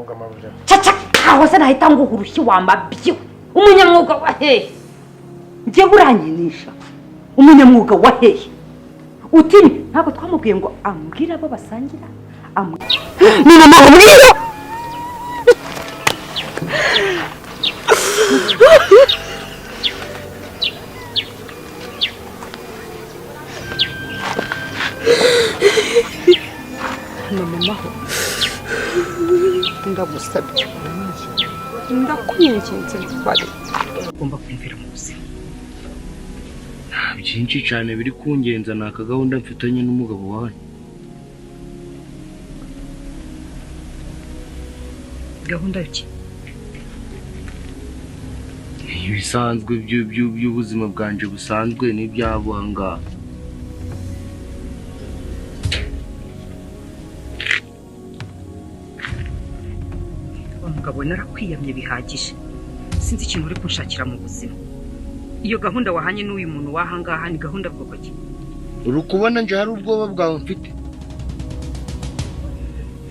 umunyamwuga mabuja caca aho se nahita ngo urushyi wambabye umunyamwuga wa hehe ngiye buranyinisha umunyamwuga wa hehe utini ntabwo twamubwiye ngo ambwira abo basangira ni mama umwira mama ndagusabye ndakwinginze ntwari ugomba kumvira mu buzima byinshi cyane biri kungenza naka gahunda mfitanye n'umugabo wawe gahunda y'iki ibisanzwe by'ubuzima bwanje busanzwe n'ibyabanga umugabo narakwiyamye bihagije sinzi ikintu uri kunshakira mu buzima iyo gahunda wahanye n'uyu muntu wahangaha ni gahunda bwoko ki uri kubona nje hari ubwoba bwawe mfite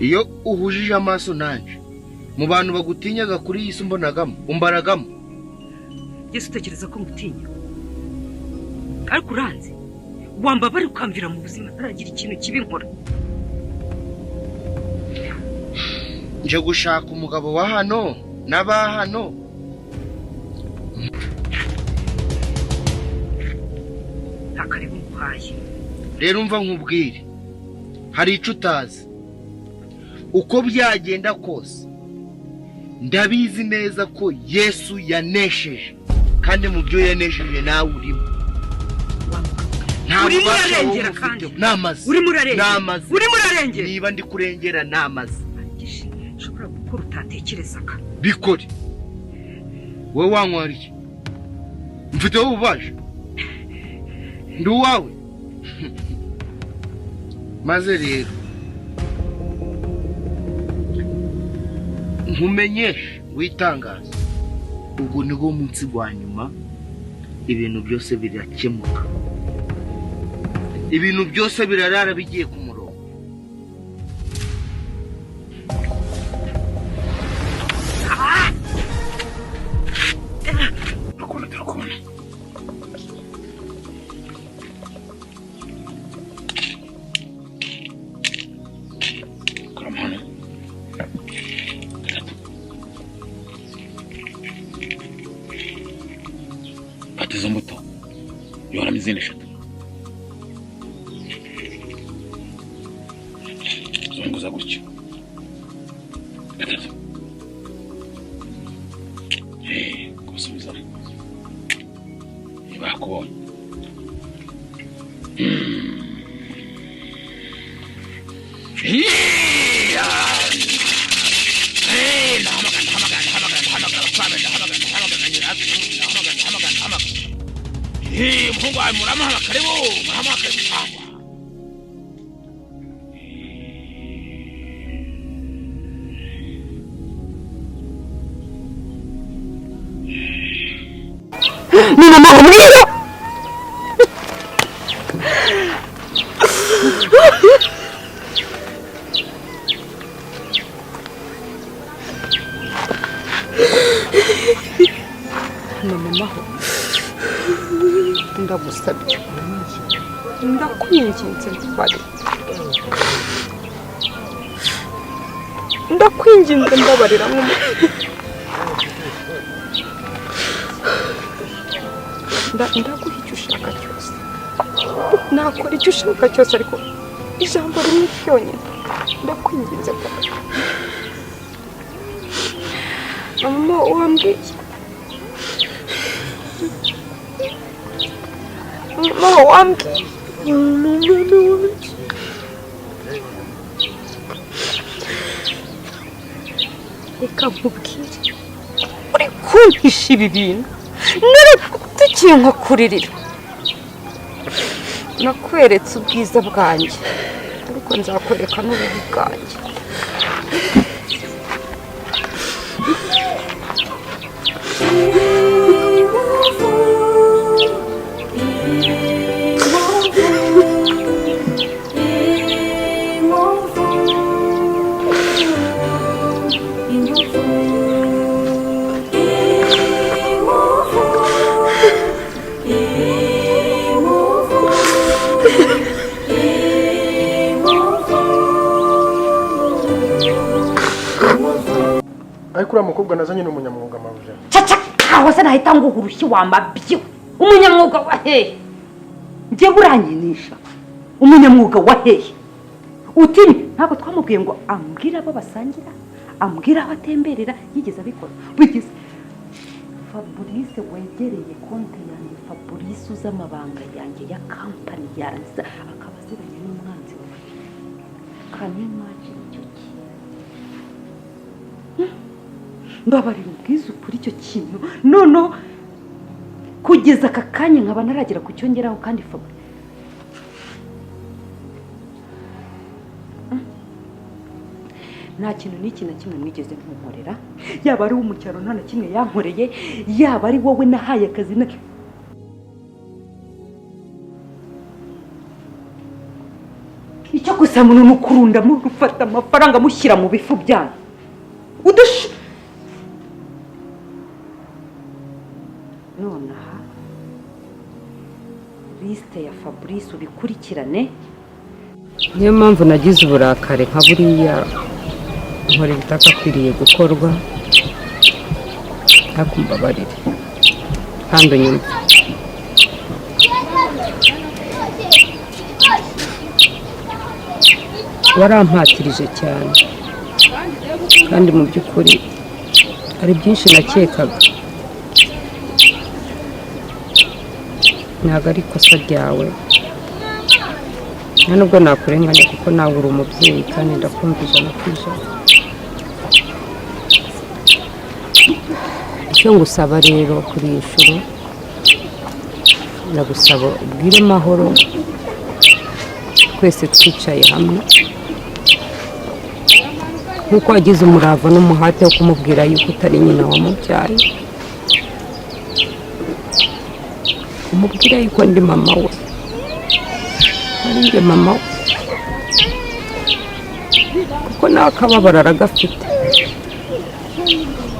iyo uhujije amaso nanje mu bantu bagutinyaga kuri iyi mbonagamo umbaragamo Yesu utekereza ko ngutinya ariko uranze wamba bari ukamvira mu buzima ntaragira ikintu kibi nkora nje gushaka umugabo wa hano n'abahano ntakaribu nguhaye rero umva nkubwire hari icyo utazi uko byagenda kose ndabizi neza ko Yesu yanesheje kandi mu byo yanesheje nawe urimo urimo urarengera kandi urimo urarengera niba ndi kurengera namaze ushobora gukora utatekerezaga bikore wowe wankwariye mfite wowe ubaje ndi uwawe maze rero nkumenyeshe witangaza ubwo niwo munsi wa nyuma ibintu byose birakemuka ibintu byose birarara bigiye ku murongo izo mbuto yoramo izindi eshatu zunguza gutyo gatatu kubisubizamo ntibakubonye umuhungu wawe muramuha karibu muramuha karibu cyangwa ni mama umwira mama ndagusabye ndakwinginze ntwari ndakwinginze mbabarira ndaguha icyo ushaka cyose nakora icyo ushaka cyose ariko ijambo rimwe ryonyine ndakwinginze mama wambwiye mama wambwiye reka nkubwire uri kumpisha ibi bintu tugiye nko kuririra nakweretse ubwiza bwanjye ariko nzakwereka n'ububi bwanjye ariko uriya mukobwa nazanye ni umunyamwuga mabuje. Caca aho se nahita ngo urushyi wambabyiwe umunyamwuga wa hehe njye buranyinisha umunyamwuga wa hehe utini ntabwo twamubwiye ngo ambwira abo basangira ambwira aho atemberera yigeze abikora bigize Fabrice wegereye konti yanjye Fabrice uzamabanga yanjye ya company yanza akaba aziranye n'umwanzi we kanyimaje icyo mbabarira ubwiza ukuri icyo kintu none kugeza aka kanya nkaba naragera ku cyongeraho kandi Fabrice nta kintu n'iki na kimwe mwigeze nkunkorera yaba ari mu cyaro nta na kimwe yankoreye yaba ari wowe nahaye akazi na icyo gusa muntu nukurunda mu rufata amafaranga mushyira mu bifu byanyu udusha nonaha liste ya Fabrice ubikurikirane niyo mpamvu nagize uburakare nka buriya nkora ibitakakwiriye gukorwa ntakumbabarire kandi unyumve warampatirije cyane kandi mu by'ukuri hari byinshi nakekaga ntabwo ari ikosa ryawe nta nubwo nakurenganya kuko nawe uri umubyeyi kandi ndakumva ijana ku ijana icyo ngusaba rero kuri iyi nshuro ndagusaba ubwire mahoro twese twicaye hamwe nk'uko wagize umurava n'umuhate wo kumubwira yuko utari nyina wamubyaye umubwira yuko ndi mama we ari njye mama we kuko nawe akababaro aragafite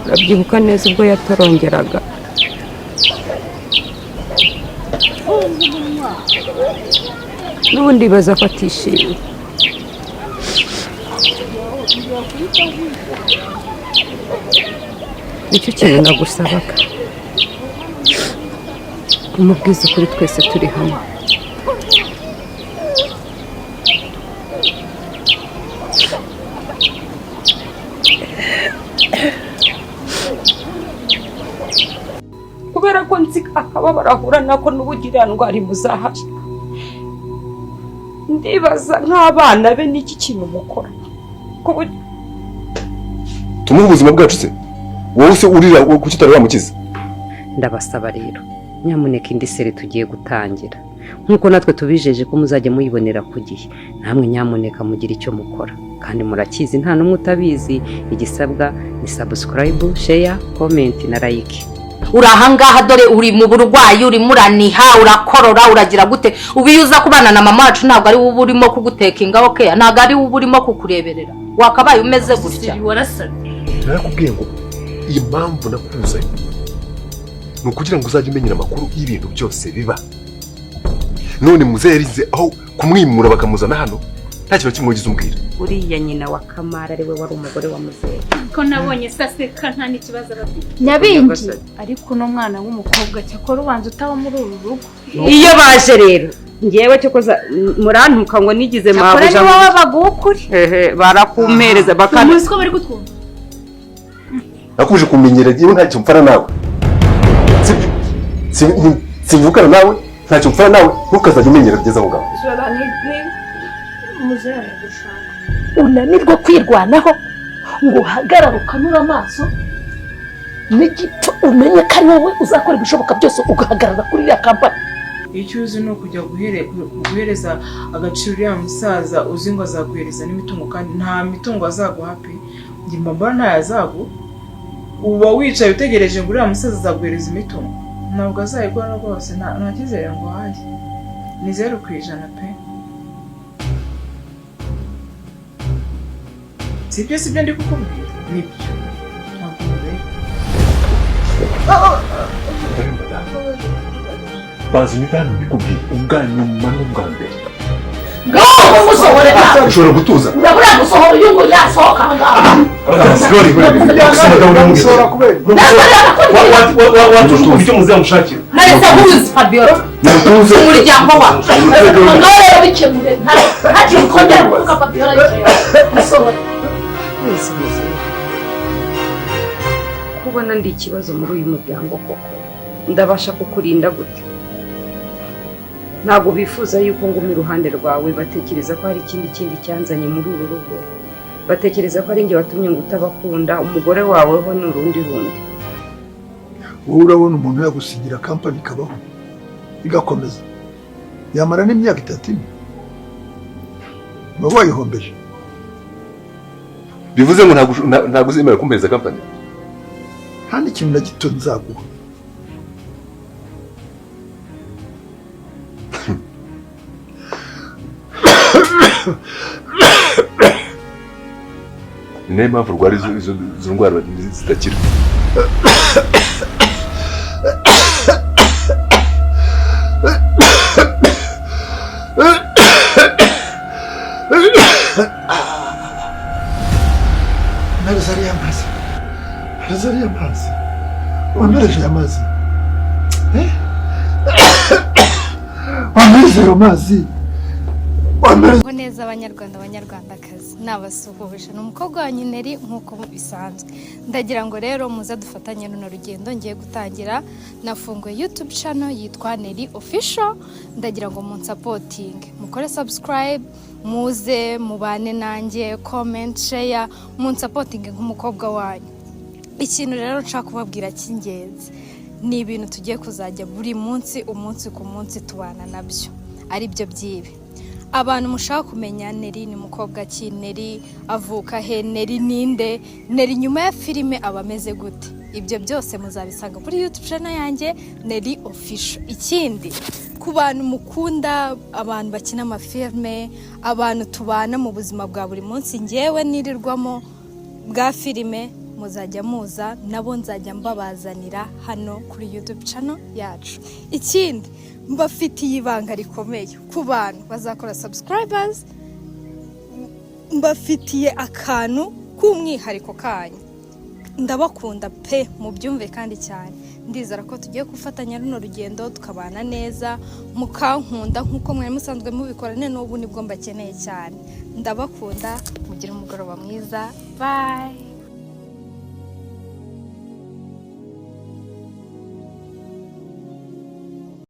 urabyibuka neza ubwo yatorongeraga n'ubundi bibaza ko atishimye nicyo kintu nagusabaga umubwiza ukuri twese turi hamwe kubera ko nzi akababaro ahura nako n'ubugira ndwara imuzahasha ndibaza nk'abana be n'iki kintu mukora tumuhe ubuzima bwacu se wowe se urira kuki utari wamukiza ndabasaba rero nyamuneka indi seri tugiye gutangira nk'uko natwe tubijeje ko muzajya muyibonera ku gihe namwe nyamuneka mugira icyo mukora kandi murakizi nta n'umwe utabizi igisabwa ni subscribe share comment na like urahangaha dore uri mu burwayi uri muraniha urakorora uragira gute ubiyuza kubana na mama wacu ntabwo ari wowe urimo kugutekinga okay ntabwo ari wowe urimo kukureberera wakabaye umeze gutya narakubwiye ngo iyi mpamvu nakuzanye ni ukugira ngo uzajye umenyera amakuru y'ibintu byose biba none muzerize aho kumwimura bakamuzana hano nta kintu kimwe ugize umbwira uriya nyina wa Kamara ari we wari umugore wa Muzehe ko nabonye saseka nta n'ikibazo afite nyabingi ariko no mwana w'umukobwa cyakora ubanza utaba muri uru rugo iyo baje rero ngewe cyo koza murantuka ngo nigize mabuja cyakora ni wowe bagukuri barakumpereza bakana muzi ko bari gutwumva nakuje kumenyera giye ntacyo mfana nawe simvukana nawe ntacyo mfana nawe ntukazajya umenyera kugeza aho ngaho unanirwa kwirwanaho ngo uhagarare ukanura amaso n'igipfa umenye ko ari wowe uzakora ibishoboka byose ugahagarara kuri iriya kampani icyo uzi ni ukujya guhereza agaciro uriya musaza uzi ngo azaguhereza n'imitungo kandi nta mitungo azaguha pe njye mbona ntayo azagu uba wicaye utegereje ngo uriya musaza azaguhereza imitungo ntabwo azayigura rwose nta cyizere ngo uhaye ni 0% pe sibyo ndi kukubwira nibyo ntabwo murebe bazi ni kandi bikubwiye ubwa nyuma n'ubwa mbere ngaho musohore ushobora gutuza ndabura musohora uyu ngo yasohoka ngaho sorry watuje ku buryo muzamushakira nahise nkuzi Fabiola umuryango wacu ngaho rero bikemure ntacyo ukongera kuvuga Fabiola musohore kubona ndi ikibazo muri uyu muryango koko ndabasha kukurinda gute ntabwo bifuza yuko nguma iruhande rwawe batekereza ko hari ikindi cyanzanye muri uru rugo batekereza ko ari njye watumye ngo utabakunda umugore wawe ho ni urundi rundi wowe urabona umuntu yagusigira kampani ikabaho igakomeza yamara n'imyaka 3 baba wayihombeje bivuze ngo ntabwo uzemera kumpereza kampani nta n'ikintu na gito nzaguha niyo mpamvu urwara izo ndwara zitakira Nazariya amazi wamereje amazi wamereje amazi ngo neza abanyarwandakazi nabasuhuje n'umukobwa wa Neri nkuko bisanzwe ndagira ngo rero muze dufatanye runo rugendo ngiye gutangira nafunguye YouTube channel yitwa Neri Official ndagira ngo munsapoting mukore subscribe muze mubane nanjye comment share munsapoting nk'umukobwa wanyu ikintu rero nshaka kubabwira cy'ingenzi ni ibintu tugiye kuzajya buri munsi umunsi ku munsi tubana nabyo ari byo byibe abantu mushaka kumenya Neri ni mukobwa ki Neri avuka he Neri ninde Neri nyuma ya filime abameze gute ibyo byose muzabisanga kuri YouTube channel yanjye Neri Official ikindi ku bantu mukunda abantu bakina amafilme abantu tubana mu buzima bwa buri munsi ngewe nirirwamo bwa filime muzajya muza nabo nzajya mbabazanira hano kuri YouTube channel yacu ikindi mbafitiye ibanga rikomeye ku bantu bazakora subscribers mbafitiye akantu k'umwihariko kanyu ndabakunda pe mu byumve kandi cyane ndizera ko tugiye gufatanya runo rugendo tukabana neza mukankunda nkuko mwari musanzwe mubikora n'ubu nibwo mbakeneye cyane ndabakunda mugira umugoroba mwiza bye